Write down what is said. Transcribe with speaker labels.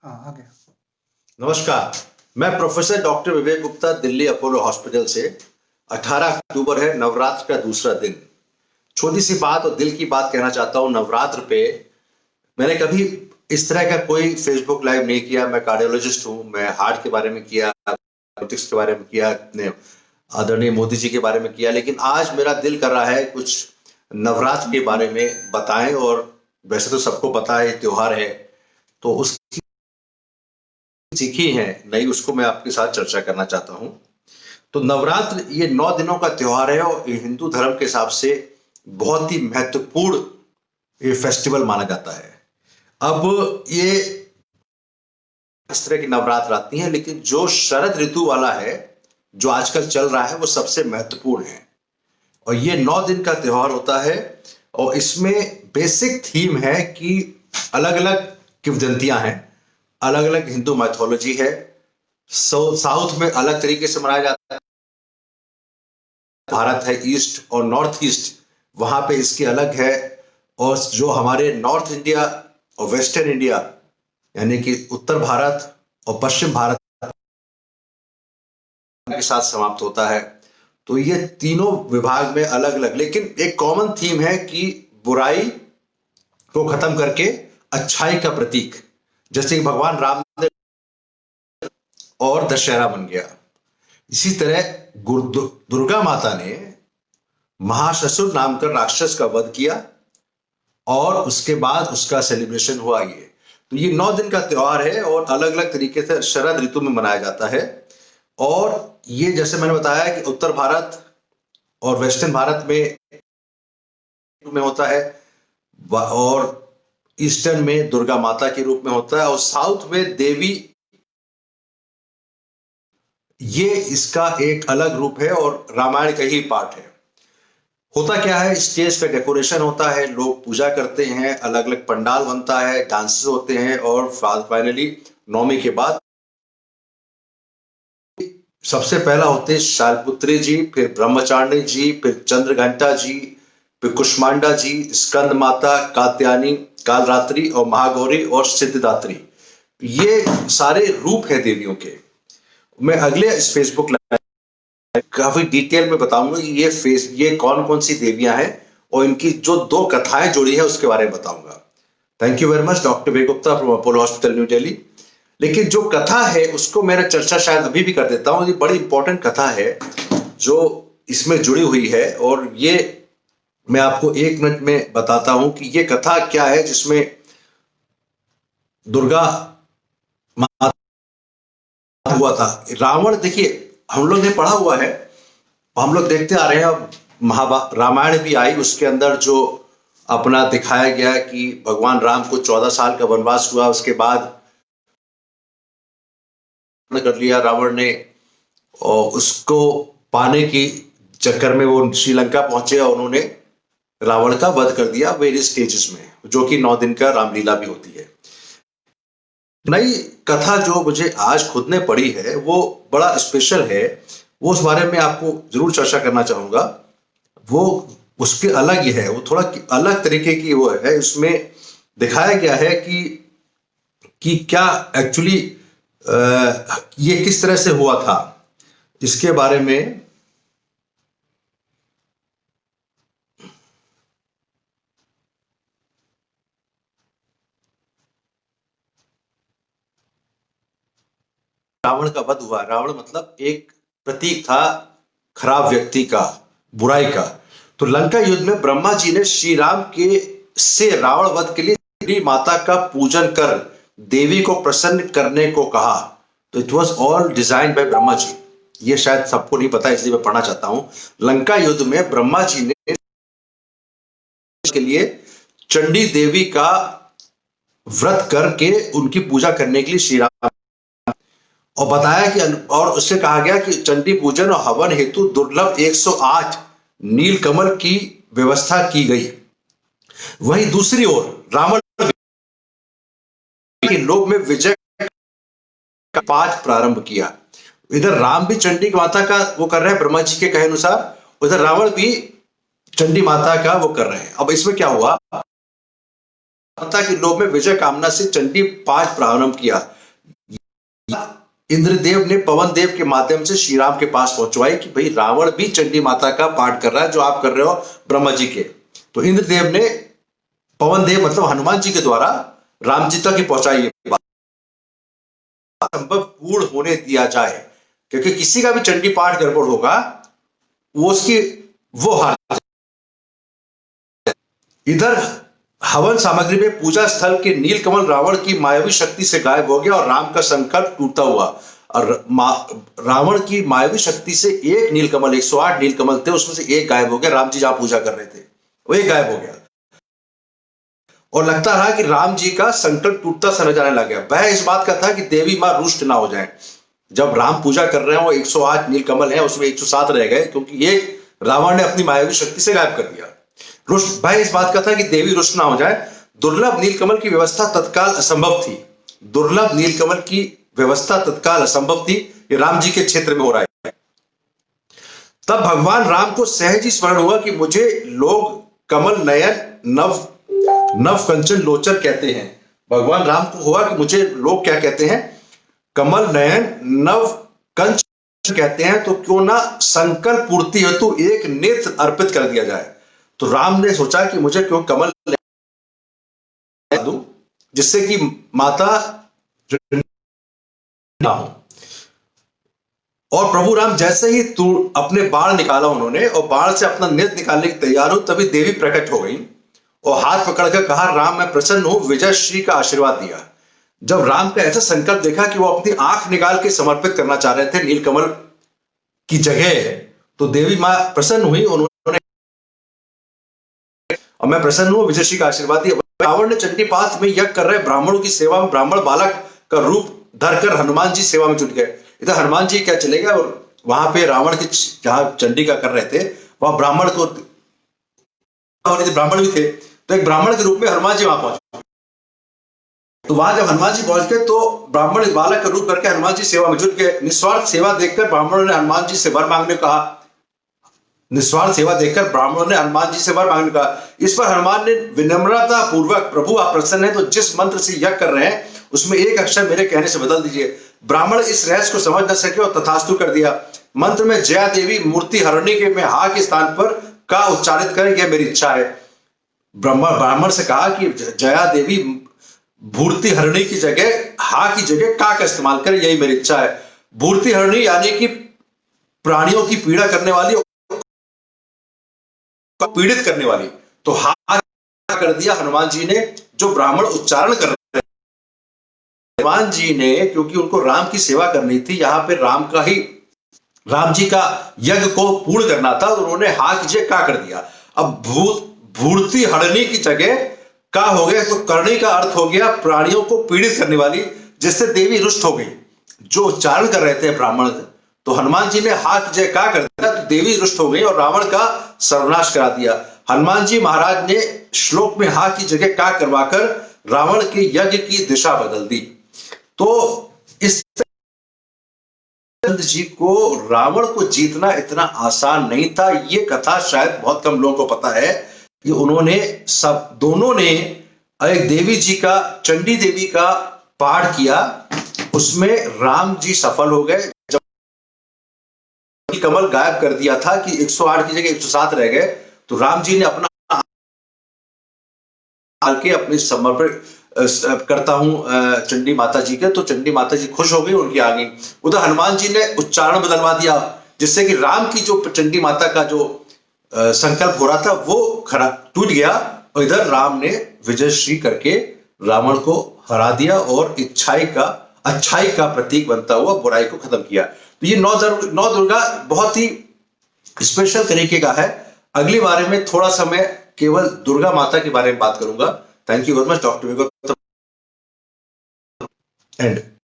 Speaker 1: हाँ, आ गया।
Speaker 2: नमस्कार। मैं प्रोफेसर डॉक्टर विवेक गुप्ता, दिल्ली अपोलो हॉस्पिटल से। 18 अक्टूबर है, नवरात्र का दूसरा दिन। छोटी सी बात और दिल की बात कहना चाहता हूँ। नवरात्र पे मैंने कभी इस तरह का कोई फेसबुक लाइव नहीं किया। मैं कार्डियोलॉजिस्ट हूँ, मैं हार्ट के बारे में किया, पॉलिटिक्स के बारे में किया, अपने आदरणीय मोदी जी के बारे में किया, लेकिन आज मेरा दिल कर रहा है कुछ नवरात्र के बारे में बताएं। और वैसे तो सबको पता है त्योहार है, तो उसकी सीखी है नई, उसको मैं आपके साथ चर्चा करना चाहता हूँ। तो नवरात्र ये 9 दिनों का त्योहार है और ये हिंदू धर्म के हिसाब से बहुत ही महत्वपूर्ण ये फेस्टिवल माना जाता है। अब ये इस तरह की नवरात्र आती हैं, लेकिन जो शरद ऋतु वाला है जो आजकल चल रहा है वो सबसे महत्वपूर्ण है। और ये 9 दिन का त्योहार होता है और इसमें बेसिक थीम है कि अलग अलग किंवदंतियां हैं, अलग अलग हिंदू मैथोलॉजी है। साउथ में अलग तरीके से मनाया जाता है, भारत है ईस्ट और नॉर्थ ईस्ट, वहां पे इसकी अलग है। और जो हमारे नॉर्थ इंडिया और वेस्टर्न इंडिया यानी कि उत्तर भारत और पश्चिम भारत के साथ समाप्त होता है। तो ये तीनों विभाग में अलग अलग, लेकिन एक कॉमन थीम है कि बुराई को खत्म करके अच्छाई का प्रतीक, जैसे कि भगवान राम ने और दशहरा बन गया। इसी तरह दुर्गा माता ने महाससुर नाम का राक्षस का वध किया और उसके बाद उसका सेलिब्रेशन हुआ। ये तो ये 9 दिन का त्योहार है और अलग अलग तरीके से शरद ऋतु में मनाया जाता है। और ये जैसे मैंने बताया कि उत्तर भारत और वेस्टर्न भारत में होता है, और ईस्टर्न में दुर्गा माता के रूप में होता है, और साउथ में देवी, ये इसका एक अलग रूप है और रामायण का ही पार्ट है। होता क्या है, स्टेज का डेकोरेशन होता है, लोग पूजा करते हैं, अलग अलग पंडाल बनता है, डांसेस होते हैं, और फाइनली नौमी के बाद सबसे पहला होते हैं शालपुत्री जी, फिर ब्रह्मचारिणी जी, फिर चंद्रघंटा जी, फिर कुष्मांडा जी, स्कंद माता, कात्यायनी, कालरात्रि और महागौरी और सिद्धिदात्री। ये सारे रूप है देवियों के। मैं अगले इस फेसबुक लाइव काफी डिटेल में बताऊंगा कि ये कौन कौन सी देवियां हैं और इनकी जो 2 कथाएं जुड़ी है उसके बारे में बताऊंगा। Thank you very much, doctor way Gupta from Apollo hospital new Delhi. लेकिन जो कथा है उसको मेरा चर्चा शायद अभी भी कर देता हूं। ये बड़ी इंपॉर्टेंट कथा है जो इसमें जुड़ी हुई है, और ये मैं आपको 1 मिनट में बताता हूं कि ये कथा क्या है, जिसमें दुर्गा माता हुआ था। रावण, देखिए हम लोग ने पढ़ा हुआ है, हम लोग देखते आ रहे हैं। अब महाभारत रामायण भी आई, उसके अंदर जो अपना दिखाया गया कि भगवान राम को 14 साल का वनवास हुआ, उसके बाद कर लिया रावण ने, और उसको पाने की चक्कर में वो श्रीलंका पहुंचे और उन्होंने रावण का वध कर दिया वेरियस स्टेजेस में, जो कि 9 दिन का रामलीला भी होती है। नई कथा जो मुझे आज खुद ने पढ़ी है वो बड़ा स्पेशल है, वो उस बारे में आपको जरूर चर्चा करना चाहूंगा। वो उसके अलग ही है, वो थोड़ा अलग तरीके की वो है। उसमें दिखाया गया है कि क्या एक्चुअली ये किस तरह से हुआ था, इसके बारे में। रावण का वध हुआ। रावण मतलब एक प्रतीक था खराब व्यक्ति का, बुराई का। तो लंका युद्ध में ब्रह्मा जी ने श्री राम के से रावण वध के लिए देवी माता का पूजन कर देवी को प्रसन्न करने को कहा। तो it was all design by Brahma ji. ये शायद सबको नहीं पता, इसलिए मैं पढ़ना चाहता हूं। लंका युद्ध में ब्रह्मा जी ने के लिए चंडी देवी का व्रत करके उनकी पूजा करने के लिए श्री राम, और बताया कि और उससे कहा गया कि चंडी पूजन और हवन हेतु दुर्लभ 108 नीलकमल की व्यवस्था की गई। वहीं दूसरी ओर रावण के लोक में विजय का पाठ प्रारंभ किया। इधर राम भी चंडी माता का वो कर रहे हैं ब्रह्मा जी के कहे अनुसार, उधर रावण भी चंडी माता का वो कर रहे हैं। अब इसमें क्या हुआ, माता के लोभ में विजय कामना से चंडी पाठ प्रारंभ किया। इंद्रदेव ने पवन देव के माध्यम से श्री राम के पास पहुंचवाई कि भाई रावण भी चंडी माता का पाठ कर रहा है जो आप कर रहे हो ब्रह्मा जी के। तो इंद्रदेव ने पवन देव मतलब हनुमान जी के द्वारा राम जी तक ही पहुंचाई ये बात संभव पूर्ण होने दिया जाए, क्योंकि किसी का भी चंडी पाठ गड़बड़ होगा वो हार। इधर हवन सामग्री में पूजा स्थल के नीलकमल रावण की मायावी शक्ति से गायब हो गया और राम का संकल्प टूटा हुआ। और रावण की मायावी शक्ति से एक नीलकमल, 108 नीलकमल थे, उसमें से एक गायब हो गया। राम जी जहां पूजा कर रहे थे वो एक गायब हो गया और लगता रहा कि राम जी का संकल्प टूटता सा नजर आने लग गया। वह इस बात का था कि देवी मां रुष्ट ना हो जाए। जब राम पूजा कर रहे हैं वो 108 नीलकमल है, उसमें 107 रह गए क्योंकि एक रावण ने अपनी मायावी शक्ति से गायब कर दिया। रुष्ट भय इस बात का था कि देवी रुष्ट ना हो जाए। दुर्लभ नीलकमल की व्यवस्था तत्काल असंभव थी। दुर्लभ नीलकमल की व्यवस्था तत्काल असंभव थी। ये राम जी के क्षेत्र में हो रहा है। तब भगवान राम को सहज ही स्मरण हुआ कि मुझे लोग कमल नयन नव कंचन लोचन कहते हैं। भगवान राम को हुआ कि मुझे लोग क्या कहते हैं, कमल नयन नव कंचन कहते हैं, तो क्यों ना संकल्प पूर्ति हेतु एक नेत्र अर्पित कर दिया जाए। तो राम ने सोचा कि मुझे क्यों कमल दूं जिससे कि माता ना हो। और प्रभु राम जैसे ही अपने बाण निकाला उन्होंने और बाण से अपना नेत्र निकालने की तैयार हो, तभी देवी प्रकट हो गई और हाथ पकड़कर कहा, राम मैं प्रसन्न हूं, विजय श्री का आशीर्वाद दिया। जब राम का ऐसा संकल्प देखा कि वो अपनी आंख निकाल के समर्पित करना चाह रहे थे नीलकमल की जगह, तो देवी मां प्रसन्न हुई। उन्होंने और मैं प्रसन्न हूं, विजय श्री का आशीर्वाद दिया। रावण ने चंडी पाठ में यज्ञ कर रहे ब्राह्मणों की सेवा में ब्राह्मण बालक का रूप धरकर हनुमान जी सेवा में जुट गए। इधर हनुमान जी क्या चले गए और वहां पे रावण की जहां चंडी का कर रहे थे वहां ब्राह्मण भी थे, तो एक ब्राह्मण के रूप में हनुमान जी वहां पहुंचे। तो वहां जब हनुमान जी पहुंच गए तो ब्राह्मण बालक का रूप करके हनुमान जी सेवा में जुट गए। निस्वार्थ सेवा देखकर ब्राह्मणों ने हनुमान जी से वर मांगने को कहा। निस्वार्थ सेवा देखकर ब्राह्मणों ने हनुमान जी से वर मांगने का। इस पर हनुमान ने विनम्रता पूर्वक, प्रभु आप प्रसन्न हैं तो जिस मंत्र से यज्ञ कर रहे हैं उसमें एक अक्षर मेरे कहने से बदल दीजिए। ब्राह्मण इस रहस्य को समझ न सके और तथास्तु कर दिया। मंत्र में जया देवी मूर्ति हरणी के में हा के स्थान पर का उच्चारित करें, यह मेरी इच्छा है। ब्राह्मण से कहा कि जया देवी भूर्ति हरणी की जगह हा की जगह का इस्तेमाल करें, यही मेरी इच्छा है। भूर्ति हरणी यानी कि प्राणियों की पीड़ा करने वाली, पीड़ित करने वाली, तो हा कर दिया हनुमान जी ने। जो ब्राह्मण उच्चारण कर रहे हैं हनुमान जी ने, क्योंकि उनको राम की सेवा करनी थी, यहां पे राम जी का यज्ञ को पूर्ण करना था, तो उन्होंने हा की जगह का कर दिया। अब भूर्ति हरणी की जगह का हो गया, तो करणी का अर्थ हो गया प्राणियों को पीड़ित करने वाली, जिससे देवी रुष्ट हो गई। जो उच्चारण कर रहे थे ब्राह्मण, तो हनुमान जी ने हा की जगह का कर दिया, तो देवी रुष्ट हो गई और रावण का सर्वनाश करा दिया। हनुमान जी महाराज ने श्लोक में हा की जगह का करवाकर रावण के यज्ञ की दिशा बदल दी। तो इस जी को रावण को जीतना इतना आसान नहीं था। ये कथा शायद बहुत कम लोगों को पता है कि दोनों ने एक देवी जी का, चंडी देवी का पाठ किया, उसमें राम जी सफल हो गए। जब कमल गायब कर दिया था कि 108 की जगह 107 रह गए, तो राम जी ने अपना के अपने समर्पित करता हूं चंडी माता जी के, तो चंडी माता जी खुश हो गई, उनकी आ गई। उधर हनुमान जी ने उच्चारण बदलवा दिया, जिससे कि राम की जो चंडी माता का जो संकल्प हो रहा था वो टूट गया, और इधर राम ने विजयश्री करके रावण को हरा दिया और अच्छाई का प्रतीक बनता हुआ बुराई को खत्म किया। तो ये नौ दुर्गा बहुत ही स्पेशल तरीके का है। अगली बारे में थोड़ा सा मैं केवल दुर्गा माता के बारे में बात करूंगा। Thank you very much, doctor and